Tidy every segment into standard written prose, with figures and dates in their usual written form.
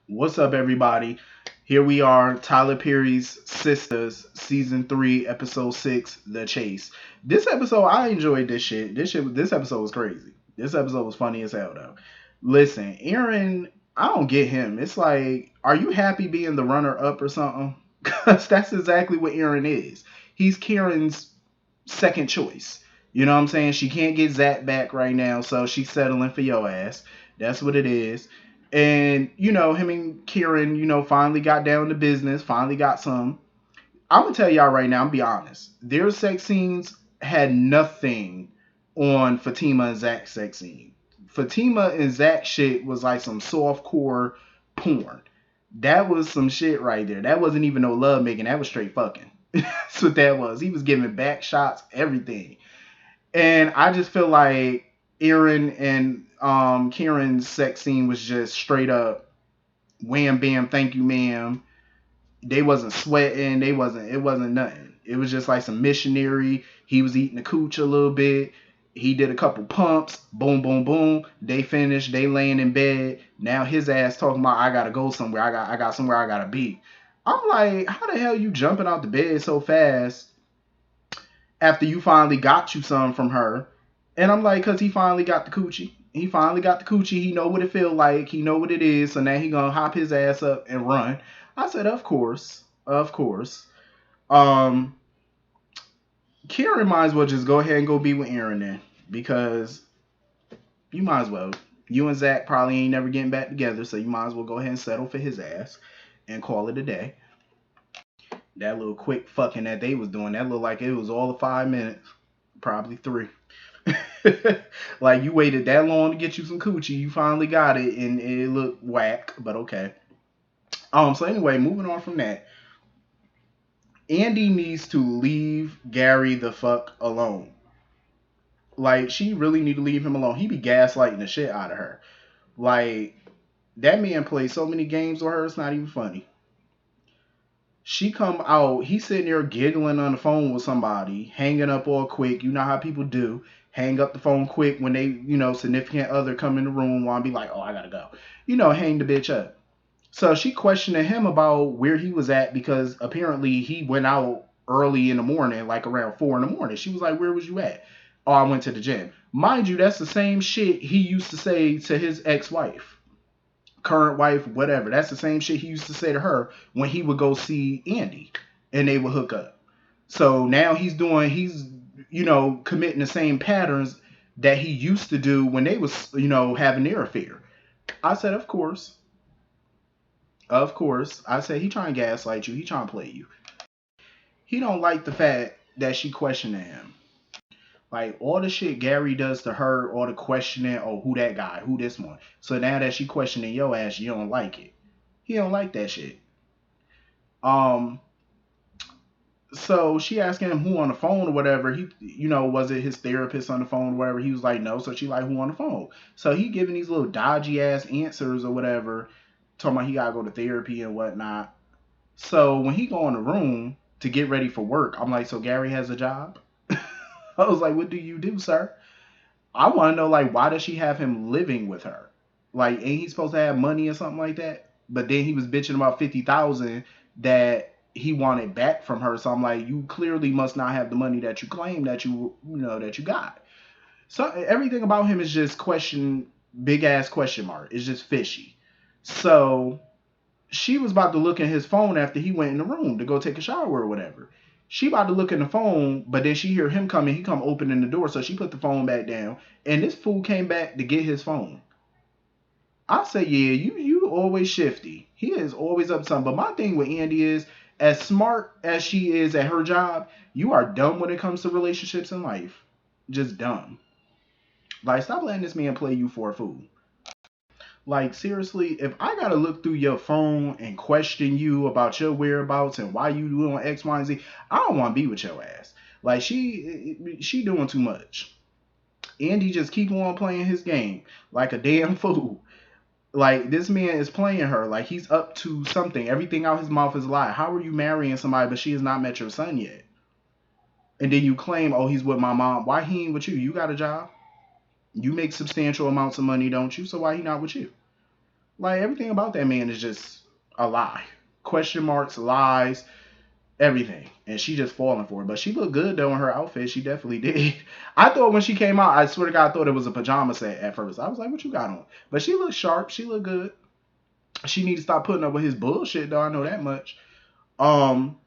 What's up, everybody? Here we are, Tyler Perry's Sistas, Season 3, Episode 6, The Chase. This episode, I enjoyed this shit. This episode was crazy. This episode was funny as hell, though. Listen, Aaron, I don't get him. It's like, are you happy being the runner-up or something? Because that's exactly what Aaron is. He's Karen's second choice. You know what I'm saying? She can't get Zach back right now, so she's settling for your ass. That's what it is. And, him and Kieran, finally got down to business, finally got some. I'm going to tell y'all right now, I'm be honest. Their sex scenes had nothing on Fatima and Zach's sex scene. Fatima and Zach shit was like some softcore porn. That was some shit right there. That wasn't even no love making. That was straight fucking. That's what that was. He was giving back shots, everything. And I just feel like Aaron and Kieran's sex scene was just straight up wham bam, thank you, ma'am. They wasn't sweating, it wasn't nothing. It was just like some missionary. He was eating the cooch a little bit. He did a couple pumps, boom, boom, boom. They finished, they laying in bed. Now his ass talking about I gotta go somewhere. I got somewhere I gotta be. I'm like, how the hell you jumping out the bed so fast after you finally got you some from her? And I'm like, cause he finally got the coochie. He finally got the coochie. He know what it feel like. He know what it is. So now he gonna hop his ass up and run. I said, of course, of course. Um, Kieran might as well just go ahead and go be with Aaron then, because you might as well. You and Zach probably ain't never getting back together, so you might as well go ahead and settle for his ass and call it a day. That little quick fucking that they was doing, that looked like it was all of 5 minutes, probably three. Like you waited that long to get you some coochie, you finally got it, and it looked whack, but okay. So anyway, moving on from that, Andy needs to leave Gary the fuck alone. Like she really need to leave him alone. He be gaslighting the shit out of her. Like that man plays so many games with her, it's not even funny. She come out, he's sitting there giggling on the phone with somebody, hanging up all quick. You know how people do. Hang up the phone quick when they, significant other come in the room, want to be like, oh, I gotta go. Hang the bitch up. So she questioning him about where he was at because apparently he went out early in the morning, like around 4 in the morning. She was like, where was you at? Oh, I went to the gym. Mind you, that's the same shit he used to say to his ex-wife, current wife, whatever. That's the same shit he used to say to her when he would go see Andy and they would hook up. So now he's committing the same patterns that he used to do when they was, having their affair. I said, of course. Of course. I said, he trying to gaslight you. He trying to play you. He don't like the fact that she questioning him. Like all the shit Gary does to her, all the questioning, oh, who that guy, who this one. So now that she questioning your ass, you don't like it. He don't like that shit. Um, so she asking him who on the phone or whatever. He, was it his therapist on the phone or whatever? He was like, no. So she like, who on the phone? So he giving these little dodgy ass answers or whatever, talking about he gotta go to therapy and whatnot. So when he go in the room to get ready for work, I'm like, so Gary has a job? I was like, what do you do, sir? I want to know, like, why does she have him living with her? Like, ain't he supposed to have money or something like that? But then he was bitching about 50,000 that he wanted back from her. So I'm like, you clearly must not have the money that you claim that that you got. So everything about him is just big ass question mark. It's just fishy. So she was about to look in his phone after he went in the room to go take a shower or whatever. She about to look in the phone, but then she hear him coming. He come opening the door, so she put the phone back down. And this fool came back to get his phone. I say, yeah, you always shifty. He is always up to something. But my thing with Andy is, as smart as she is at her job, you are dumb when it comes to relationships in life. Just dumb. Like, stop letting this man play you for a fool. Like, seriously, if I gotta look through your phone and question you about your whereabouts and why you doing X, Y, and Z, I don't want to be with your ass. Like, she doing too much. Andy just keep on playing his game like a damn fool. Like, this man is playing her like he's up to something. Everything out his mouth is a lie. How are you marrying somebody but she has not met your son yet? And then you claim, oh, he's with my mom. Why he ain't with you? You got a job. You make substantial amounts of money, don't you? So why he not with you? Like everything about that man is just a lie. Question marks, lies, everything. And she just falling for it. But she looked good though in her outfit. She definitely did. I thought when she came out, I swear to God, I thought it was a pajama set at first. I was like, what you got on? But she looked sharp. She looked good. She need to stop putting up with his bullshit though. I know that much. Um.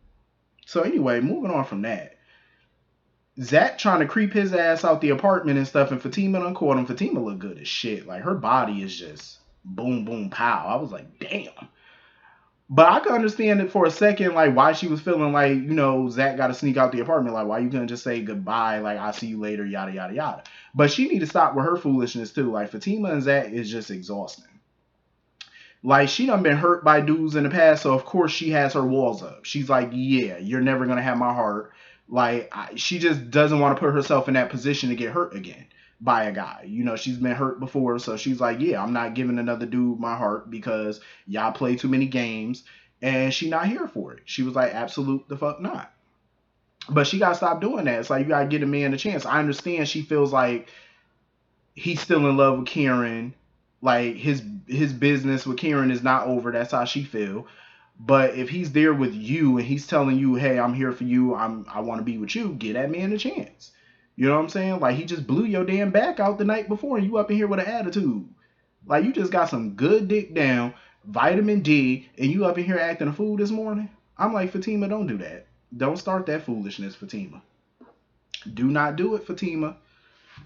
So anyway, moving on from that. Zach trying to creep his ass out the apartment and stuff, and Fatima done caught him. Fatima look good as shit. Like her body is just boom, boom, pow. I was like, damn. But I could understand it for a second, like why she was feeling like, Zach got to sneak out the apartment. Like, why you couldn't just say goodbye, like I'll see you later, yada yada yada. But she need to stop with her foolishness too. Like Fatima and Zach is just exhausting. Like she done been hurt by dudes in the past, so of course she has her walls up. She's like, yeah, you're never gonna have my heart. Like she just doesn't want to put herself in that position to get hurt again by a guy. She's been hurt before, so she's like, yeah, I'm not giving another dude my heart because y'all play too many games, and she not here for it. She was like, absolute the fuck not. But she gotta stop doing that. It's like you gotta give a man a chance. I understand she feels like he's still in love with Karen. Like his business with Karen is not over. That's how she feel. But if he's there with you and he's telling you, "Hey, I'm here for you. I want to be with you," give that man a chance. You know what I'm saying? Like he just blew your damn back out the night before, and you up in here with an attitude. Like you just got some good dick down, vitamin D, and you up in here acting a fool this morning. I'm like, Fatima, don't do that. Don't start that foolishness, Fatima. Do not do it, Fatima.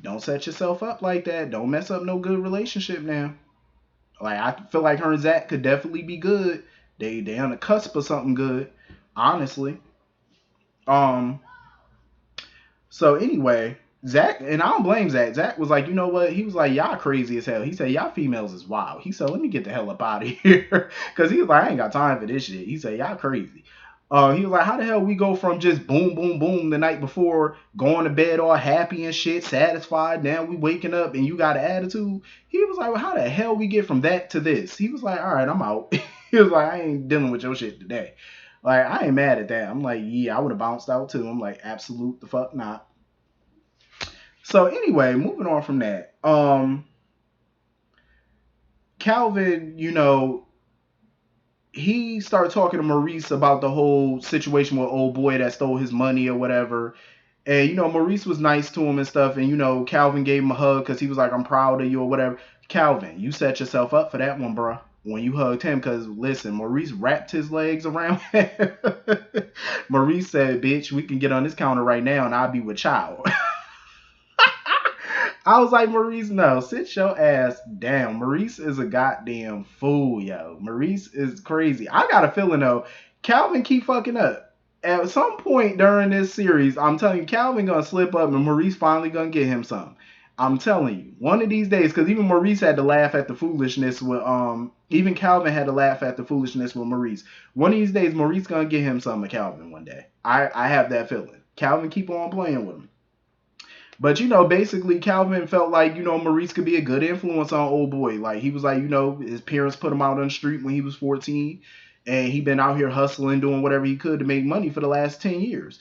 Don't set yourself up like that. Don't mess up no good relationship now. Like I feel like her and Zach could definitely be good. They on the cusp of something good, honestly. Um. So anyway, Zach, and I don't blame Zach. Zach was like, you know what? He was like, y'all crazy as hell. He said, y'all females is wild. He said, let me get the hell up out of here, because he was like, I ain't got time for this shit. He said, y'all crazy. He was like, how the hell we go from just boom, boom, boom the night before, going to bed all happy and shit, satisfied, now we waking up and you got an attitude? He was like, well, how the hell we get from that to this? He was like, all right, I'm out. He was like, I ain't dealing with your shit today. Like, I ain't mad at that. I'm like, yeah, I would have bounced out too. I'm like, absolute the fuck not. So anyway, moving on from that. Calvin, he started talking to Maurice about the whole situation with old boy that stole his money or whatever. And, Maurice was nice to him and stuff. And, Calvin gave him a hug because he was like, I'm proud of you or whatever. Calvin, you set yourself up for that one, bro. When you hugged him, because, listen, Maurice wrapped his legs around him. Maurice said, bitch, we can get on this counter right now and I'll be with child. I was like, Maurice, no, sit your ass down. Maurice is a goddamn fool, yo. Maurice is crazy. I got a feeling, though, Calvin keep fucking up. At some point during this series, I'm telling you, Calvin gonna slip up and Maurice finally gonna get him some. I'm telling you, one of these days, because even Maurice had to laugh at the foolishness with, even Calvin had to laugh at the foolishness with Maurice. One of these days, Maurice gonna get him some of Calvin one day. I have that feeling. Calvin keep on playing with him. But, basically Calvin felt like, Maurice could be a good influence on old boy. Like, he was like, his parents put him out on the street when he was 14. And he been out here hustling, doing whatever he could to make money for the last 10 years.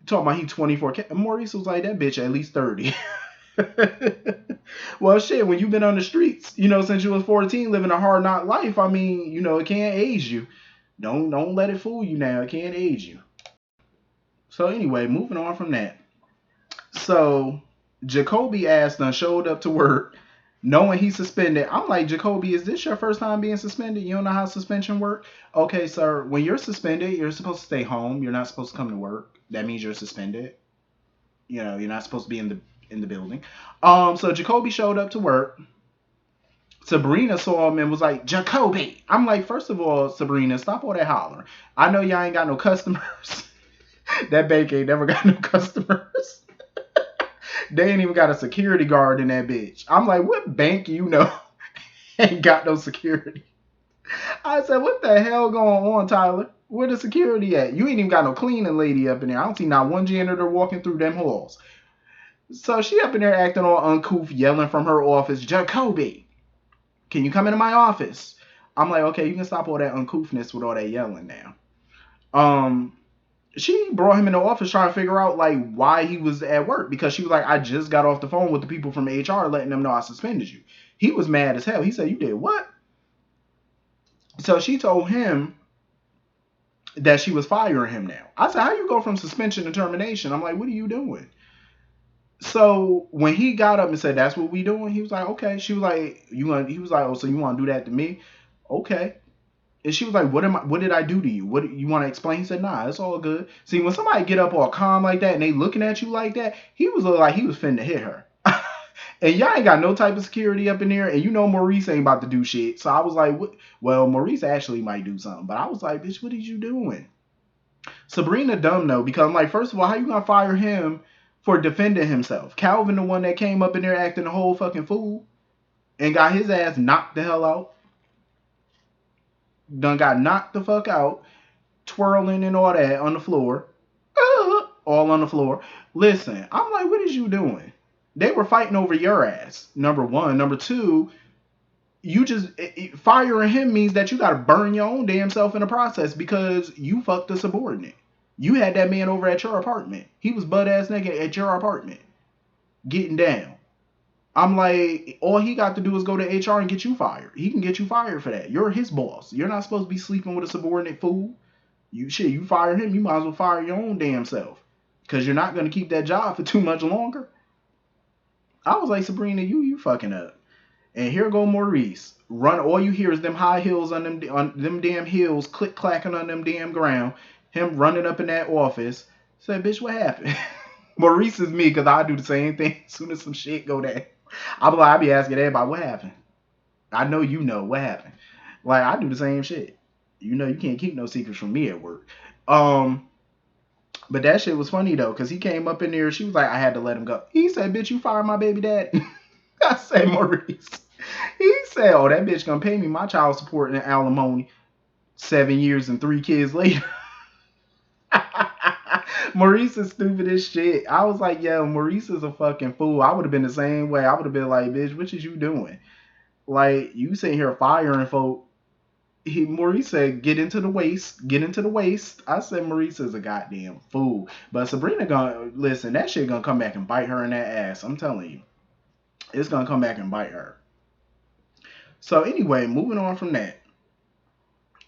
Talking about he 24. Maurice was like, that bitch at least 30. Well, shit, when you've been on the streets, since you was 14, living a hard knock life, I mean, it can't age you. Don't let it fool you now. It can't age you. So anyway, moving on from that. So Jacoby ass done showed up to work knowing he's suspended. I'm like, Jacoby, is this your first time being suspended? You don't know how suspension work? Okay, sir, when you're suspended, you're supposed to stay home. You're not supposed to come to work. That means you're suspended. You're not supposed to be in the building. So Jacoby showed up to work. Sabrina saw him and was like, Jacoby. I'm like, first of all, Sabrina, stop all that hollering. I know y'all ain't got no customers. That bank ain't never got no customers. They ain't even got a security guard in that bitch. I'm like, what bank ain't got no security? I said, what the hell going on, Tyler? Where the security at? You ain't even got no cleaning lady up in there. I don't see not one janitor walking through them halls. So she up in there acting all uncouth, yelling from her office, Jacoby, can you come into my office? I'm like, okay, you can stop all that uncouthness with all that yelling now. She brought him in the office trying to figure out like why he was at work, because she was like, I just got off the phone with the people from HR letting them know I suspended you. He was mad as hell. He said, you did what? So she told him that she was firing him now. I said, how you go from suspension to termination? I'm like, what are you doing? So when he got up and said, that's what we doing, he was like, okay. She was like, you want, he was like, oh, so you want to do that to me? Okay. And she was like, what did I do to you? What you want to explain? He said, nah, it's all good. See, when somebody get up all calm like that and they looking at you like that, he was like he was finna hit her. And y'all ain't got no type of security up in there, and you know Maurice ain't about to do shit. So I was like, what? Well, Maurice actually might do something, but I was like, bitch, what are you doing? Sabrina dumb though, because I'm like, first of all, how you gonna fire him for defending himself? Calvin, the one that came up in there acting a whole fucking fool and got his ass knocked the hell out, done got knocked the fuck out, twirling and all that on the floor, all on the floor. Listen, I'm like, what is you doing? They were fighting over your ass. Number one, number two, you just firing him means that you got to burn your own damn self in the process because you fucked the subordinate. You had that man over at your apartment. He was butt ass naked at your apartment, getting down. I'm like, all he got to do is go to HR and get you fired. He can get you fired for that. You're his boss. You're not supposed to be sleeping with a subordinate fool. You fire him, you might as well fire your own damn self. Because you're not going to keep that job for too much longer. I was like, Sabrina, you fucking up. And here go Maurice. Run. All you hear is them high heels on them damn heels, click clacking on them damn ground. Him running up in that office. Said, bitch, what happened? Maurice is me because I do the same thing as soon as some shit go down. I be asking everybody, what happened? I know you know what happened. Like, I do the same shit. You know you can't keep no secrets from me at work. But that shit was funny though, because he came up in there. She was like, I had to let him go. He said, bitch, you fired my baby dad. I said, Maurice. He said, oh, that bitch gonna pay me my child support and alimony 7 years and 3 kids later. Maurice is stupid as shit. I was like, yo, Maurice is a fucking fool. I would have been the same way. I would have been like, bitch, what is you doing? Like, you sitting here firing folk. Maurice said, get into the waist. Get into the waist. I said, Maurice is a goddamn fool. But Sabrina gonna, listen, that shit gonna come back and bite her in that ass. I'm telling you. It's gonna come back and bite her. So anyway, moving on from that.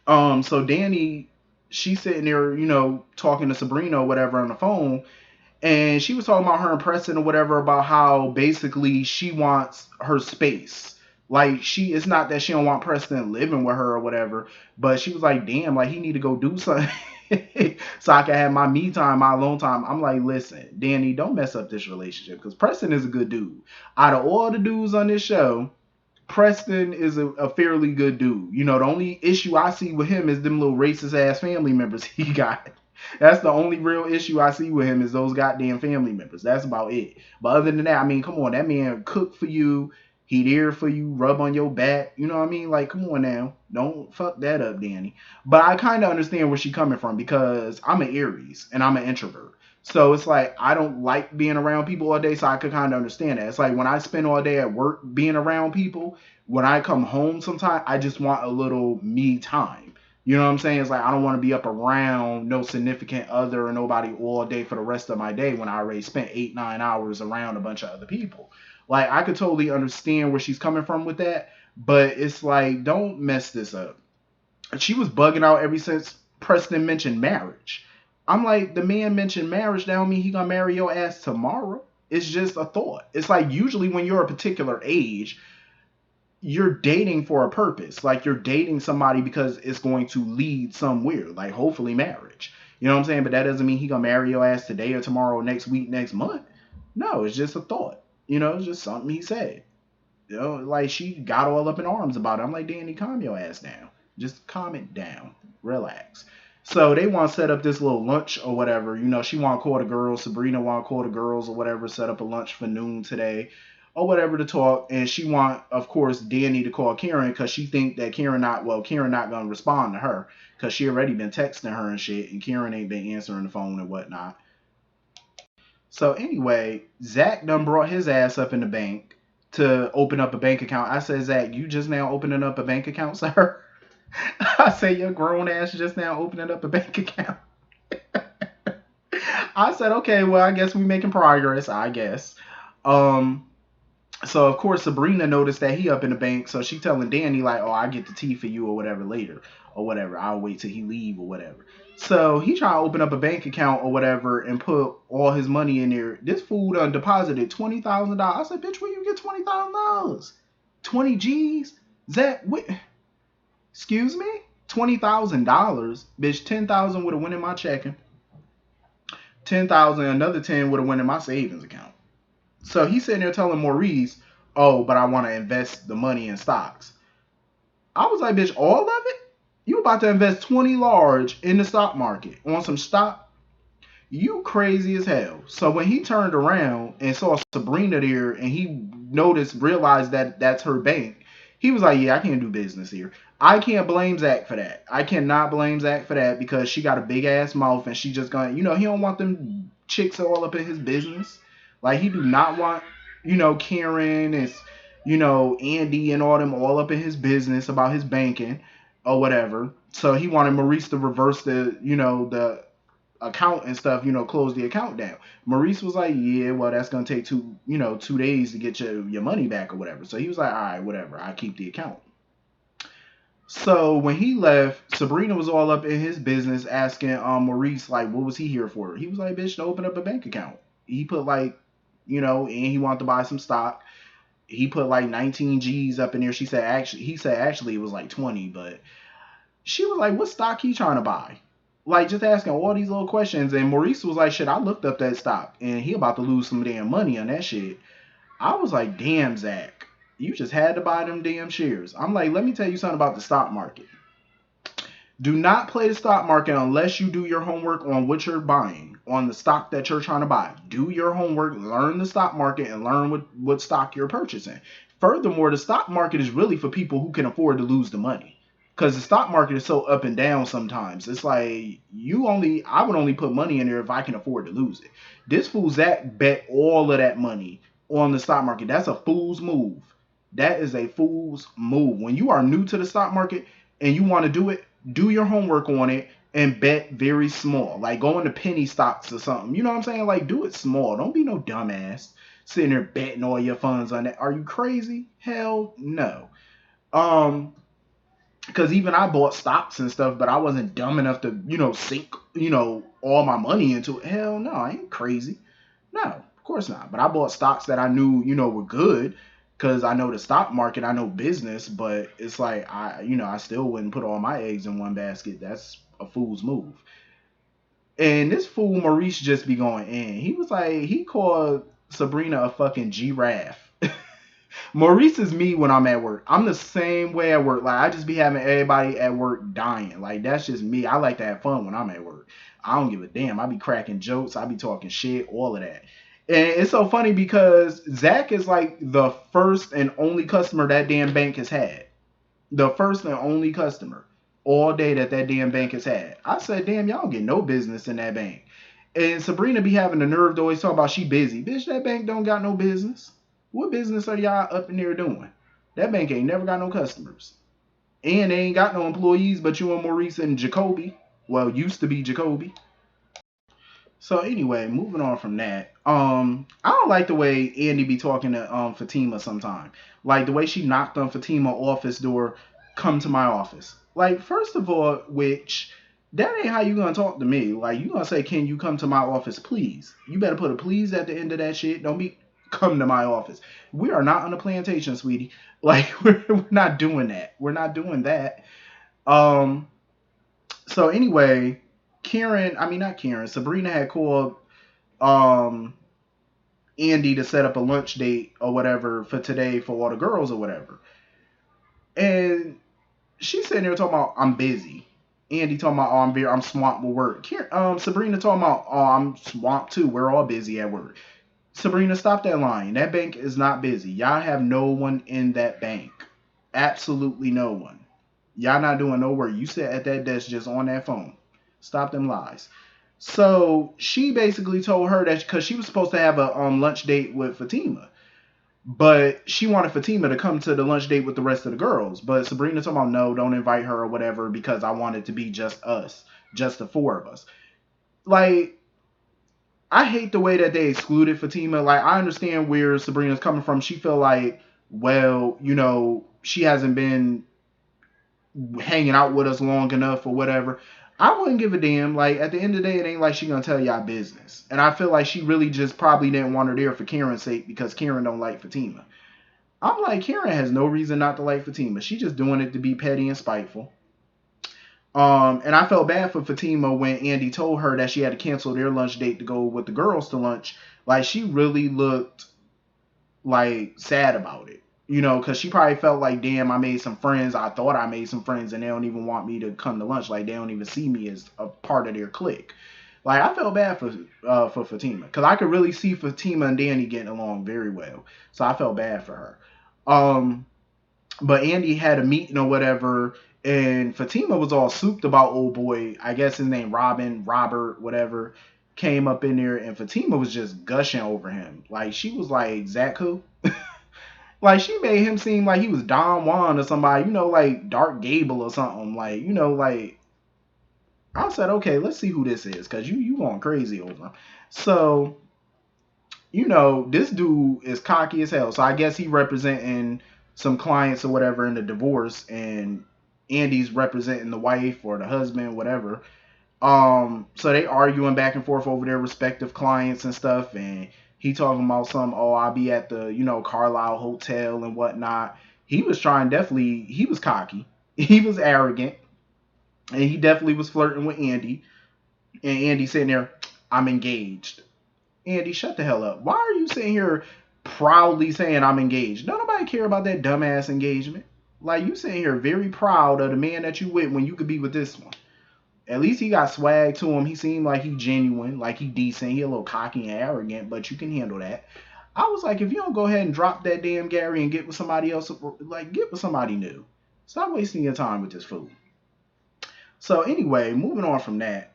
So Danni, she's sitting there, talking to Sabrina or whatever on the phone, and she was talking about her and Preston or whatever about how basically she wants her space. Like it's not that she don't want Preston living with her or whatever, but she was like, damn, like he need to go do something so I can have my me time, my alone time. I'm like, listen, Danni, don't mess up this relationship because Preston is a good dude. Out of all the dudes on this show, Preston is a fairly good dude. The only issue I see with him is them little racist ass family members he got. That's the only real issue I see with him is those goddamn family members. That's about it. But other than that, I mean, come on, that man cook for you. He there for you, rub on your back. You know what I mean? Like, come on now. Don't fuck that up, Danni. But I kind of understand where she's coming from because I'm an Aries and I'm an introvert. So it's like I don't like being around people all day, so I could kind of understand that. It's like when I spend all day at work being around people, when I come home sometimes, I just want a little me time. You know what I'm saying? It's like I don't want to be up around no significant other or nobody all day for the rest of my day when I already spent 8-9 hours around a bunch of other people. Like I could totally understand where she's coming from with that, but it's like don't mess this up. She was bugging out ever since Preston mentioned marriage. I'm like, the man mentioned marriage, that don't mean he gonna marry your ass tomorrow. It's just a thought. It's like usually when you're a particular age, you're dating for a purpose. Like you're dating somebody because it's going to lead somewhere, like hopefully marriage. You know what I'm saying? But that doesn't mean he gonna marry your ass today or tomorrow, next week, next month. No, it's just a thought. It's just something he said. Like she got all up in arms about it. I'm like, Danni, calm your ass down. Just calm it down. Relax. So they want to set up this little lunch or whatever. She want to call the girls. Sabrina want to call the girls or whatever. Set up a lunch for noon today or whatever to talk. And she want, of course, Danni to call Karen because she think that Karen not going to respond to her because she already been texting her and shit. And Karen ain't been answering the phone and whatnot. So anyway, Zach done brought his ass up in the bank to open up a bank account. I said, Zach, you just now opening up a bank account, sir? I say, your grown ass just now opening up a bank account. I said, okay, well, I guess we making progress, I guess. So of course Sabrina noticed that he up in the bank, so she telling Danny like, "Oh, I get the tea for you or whatever later, or whatever. I'll wait till he leave or whatever." So he trying to open up a bank account or whatever and put all his money in there. This fool done deposited $20,000. I said, "Bitch, where you get $20,000? 20 G's? Zach, what? Excuse me? $20,000, bitch. 10,000 would have went in my checking. 10,000, another 10 would have went in my savings account." So he's sitting there telling Maurice, "Oh, but I want to invest the money in stocks." I was like, "Bitch, all of it? You about to invest 20 large in the stock market on some stock? You crazy as hell." So when he turned around and saw Sabrina there and he realized that that's her bank, he was like, "Yeah, I can't do business here." I can't blame Zach for that. I cannot blame Zach for that because she got a big ass mouth and she just gonna, he don't want them chicks all up in his business. Like, he do not want, Karen and, Andy and all them all up in his business about his banking or whatever. So he wanted Maurice to reverse the account and stuff, close the account down. Maurice was like, "Yeah, well, that's gonna take 2 days to get your money back or whatever." So he was like, "All right, whatever, I keep the account." So when he left, Sabrina was all up in his business asking Maurice like, what was he here for? He was like, "Bitch, to open up a bank account." He put like, and he wanted to buy some stock. He put like 19 G's up in there. He said actually it was like 20, but she was like, "What stock he trying to buy?" Like, just asking all these little questions. And Maurice was like, "Shit, I looked up that stock and he about to lose some damn money on that shit." I was like, "Damn, Zach, you just had to buy them damn shares." I'm like, "Let me tell you something about the stock market. Do not play the stock market unless you do your homework on what you're buying, on the stock that you're trying to buy. Do your homework, learn the stock market, and learn what stock you're purchasing. Furthermore, the stock market is really for people who can afford to lose the money. Because the stock market is so up and down sometimes. It's like, I would only put money in there if I can afford to lose it. This fool Zach bet all of that money on the stock market. That's a fool's move. That is a fool's move. When you are new to the stock market and you want to do it, do your homework on it and bet very small. Like, go into penny stocks or something. You know what I'm saying? Like, do it small. Don't be no dumbass sitting there betting all your funds on that. Are you crazy? Hell no. Because even I bought stocks and stuff, but I wasn't dumb enough to, sink, all my money into it. Hell no, I ain't crazy. No, of course not. But I bought stocks that I knew, were good because I know the stock market, I know business, but it's like I still wouldn't put all my eggs in one basket. That's a fool's move. And this fool Maurice just be going in. He was like, he called Sabrina a fucking giraffe. Maurice is me when I'm at work. I'm the same way at work. Like, I just be having everybody at work dying. Like, that's just me. I like to have fun when I'm at work. I don't give a damn. I be cracking jokes. I be talking shit, all of that. And it's so funny because Zach is like the first and only customer that damn bank has had. The first and only customer all day that damn bank has had. I said, "Damn, y'all don't get no business in that bank." And Sabrina be having the nerve to always talk about she busy. Bitch, that bank don't got no business. What business are y'all up in there doing? That bank ain't never got no customers. And they ain't got no employees but you and Maurice and Jacoby. Well, used to be Jacoby. So anyway, moving on from that. I don't like the way Andy be talking to Fatima sometime. Like the way she knocked on Fatima office door, "Come to my office." Like, first of all, which that ain't how you gonna talk to me. Like, you gonna say, "Can you come to my office, please?" You better put a please at the end of that shit. Don't be "come to my office." We are not on a plantation, sweetie. Like, we're not doing that. We're not doing that. Um, so anyway, not Karen, Sabrina had called um Andy to set up a lunch date or whatever for today for all the girls or whatever. And she's sitting there talking about, "I'm busy." Andy talking about, "Oh, I'm swamped with work." Sabrina talking about, "Oh, I'm swamped too. We're all busy at work." Sabrina, stop that lying. That bank is not busy. Y'all have no one in that bank. Absolutely no one. Y'all not doing no work. You sit at that desk just on that phone. Stop them lies. So she basically told her that because she was supposed to have a lunch date with Fatima, but she wanted Fatima to come to the lunch date with the rest of the girls. But Sabrina told me, "No, don't invite her or whatever because I want it to be just us, just the four of us." Like, I hate the way that they excluded Fatima. Like, I understand where Sabrina's coming from. She feel like, well, she hasn't been hanging out with us long enough or whatever. I wouldn't give a damn. Like, at the end of the day, it ain't like she gonna tell y'all business. And I feel like she really just probably didn't want her there for Karen's sake because Karen don't like Fatima. I'm like, Karen has no reason not to like Fatima. She just doing it to be petty and spiteful. And I felt bad for Fatima when Andy told her that she had to cancel their lunch date to go with the girls to lunch. Like, she really looked like sad about it, because she probably felt like, damn, I made some friends. I thought I made some friends, and they don't even want me to come to lunch. Like, they don't even see me as a part of their clique. Like, I felt bad for Fatima because I could really see Fatima and Danny getting along very well. So I felt bad for her. But Andy had a meeting or whatever, and Fatima was all souped about old boy. I guess his name Robert, whatever, came up in there, and Fatima was just gushing over him. Like, she was like, Zach who? Like, she made him seem like he was Don Juan or somebody, like Dark Gable or something. Like, like, I said, okay, let's see who this is, because you going crazy over him. So, this dude is cocky as hell. So I guess he representing some clients or whatever in the divorce, and Andy's representing the wife or the husband, whatever. So they arguing back and forth over their respective clients and stuff, and he talking about I'll be at the, Carlisle Hotel and whatnot. He was he was cocky, he was arrogant, and he definitely was flirting with Andy. And Andy sitting there, I'm engaged. Andy, shut the hell up. Why are you sitting here proudly saying I'm engaged? Don't nobody care about that dumbass engagement. Like, you sitting here very proud of the man that you with when you could be with this one. At least he got swag to him. He seemed like he genuine, like he decent. He a little cocky and arrogant, but you can handle that. I was like, if you don't go ahead and drop that damn Gary and get with somebody else, like, get with somebody new. Stop wasting your time with this fool. So anyway, moving on from that.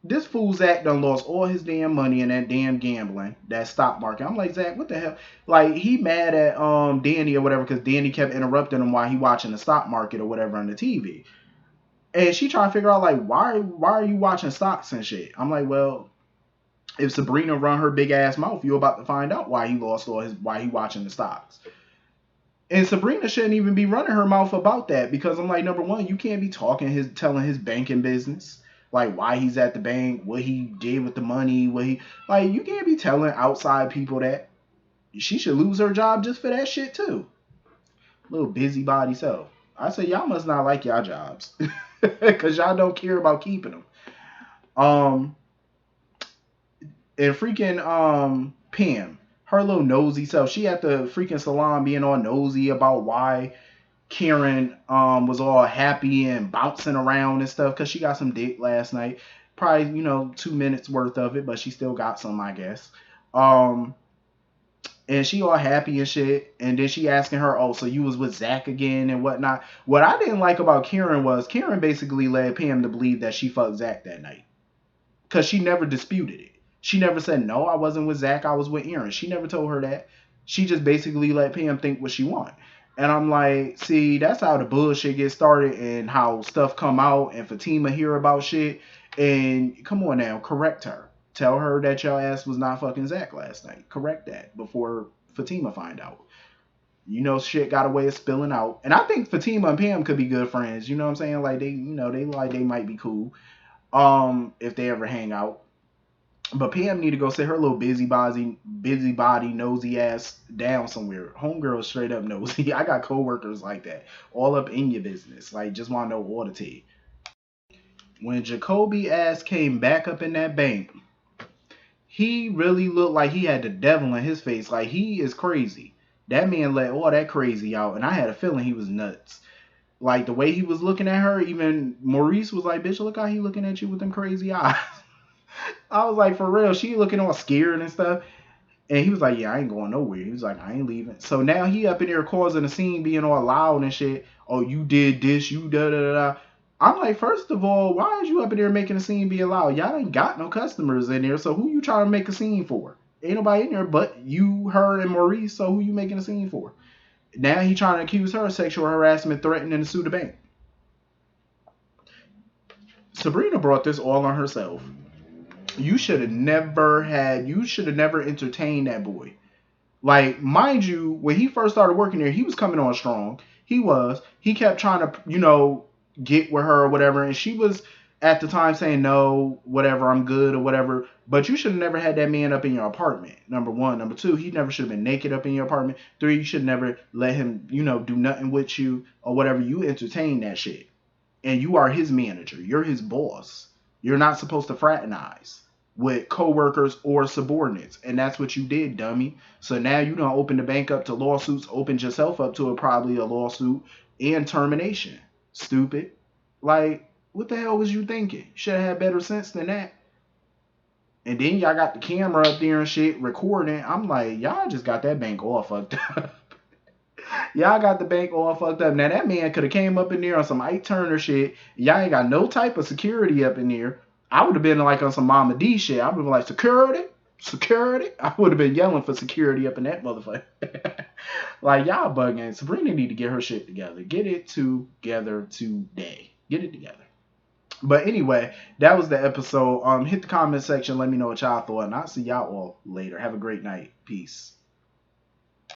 This fool Zach done lost all his damn money in that damn gambling, that stock market. I'm like, Zach, what the hell? Like, he mad at Danny or whatever because Danny kept interrupting him while he watching the stock market or whatever on the TV. And she trying to figure out, like, why are you watching stocks and shit? I'm like, well, if Sabrina run her big ass mouth, you're about to find out why he lost why he watching the stocks. And Sabrina shouldn't even be running her mouth about that, because I'm like, number one, you can't be telling his banking business, like why he's at the bank, what he did with the money, you can't be telling outside people that. She should lose her job just for that shit too. Little busybody self. I say, y'all must not like y'all jobs, because y'all don't care about keeping them. And freaking Pam, her little nosy self, she at the freaking salon being all nosy about why Karen was all happy and bouncing around and stuff because she got some dick last night. Probably, 2 minutes worth of it, but she still got some, I guess. And she all happy and shit. And then she asking her, oh, so you was with Zach again and whatnot. What I didn't like about Karen was Karen basically led Pam to believe that she fucked Zach that night. Because she never disputed it. She never said, no, I wasn't with Zach, I was with Aaron. She never told her that. She just basically let Pam think what she want. And I'm like, see, that's how the bullshit gets started and how stuff come out and Fatima hear about shit. And come on now, correct her. Tell her that your ass was not fucking Zach last night. Correct that before Fatima find out. Shit got a way of spilling out. And I think Fatima and Pam could be good friends. You know what I'm saying? Like, they might be cool. If they ever hang out. But Pam need to go sit her little busybody, nosy ass down somewhere. Homegirl straight up nosy. I got coworkers like that. All up in your business. Like, just want to know all the tea. When Jacoby ass came back up in that bank, he really looked like he had the devil in his face. Like, he is crazy. That man let all that crazy out. And I had a feeling he was nuts. Like, the way he was looking at her, even Maurice was like, bitch, look how he looking at you with them crazy eyes. I was like, for real, she looking all scared and stuff. And he was like, yeah, I ain't going nowhere. He was like, I ain't leaving. So now he up in there causing a scene, being all loud and shit. Oh, you did this, you da da da. I'm like, first of all, why is you up in there making a scene being loud? Y'all ain't got no customers in there, so who you trying to make a scene for? Ain't nobody in there but you, her, and Maurice, so who you making a scene for? Now he trying to accuse her of sexual harassment, threatening to sue the bank. Sabrina brought this all on herself. You should have never entertained that boy. Like, mind you, when he first started working there, he was coming on strong. He kept trying to, get with her or whatever, and she was at the time saying no, whatever, I'm good or whatever. But you should have never had that man up in your apartment. Number one. Number two, he never should have been naked up in your apartment. Three, you should never let him, do nothing with you or whatever. You entertain that shit. And you are his manager. You're his boss. You're not supposed to fraternize with coworkers or subordinates, and that's what you did, dummy. So now you don't open the bank up to lawsuits, opened yourself up to probably a lawsuit and termination. Stupid. Like, what the hell was you thinking? Should have had better sense than that. And then y'all got the camera up there and shit recording. I'm like, y'all just got that bank all fucked up. Y'all got the bank all fucked up. Now that man could have came up in there on some Ike Turner shit. Y'all ain't got no type of security up in there. I would have been like on some Mama D shit. I would have been like, security, security. I would have been yelling for security up in that motherfucker. Like, y'all bugging. Sabrina need to get her shit together. Get it together today. Get it together. But anyway, that was the episode. Hit the comment section. Let me know what y'all thought, and I'll see y'all all later. Have a great night. Peace.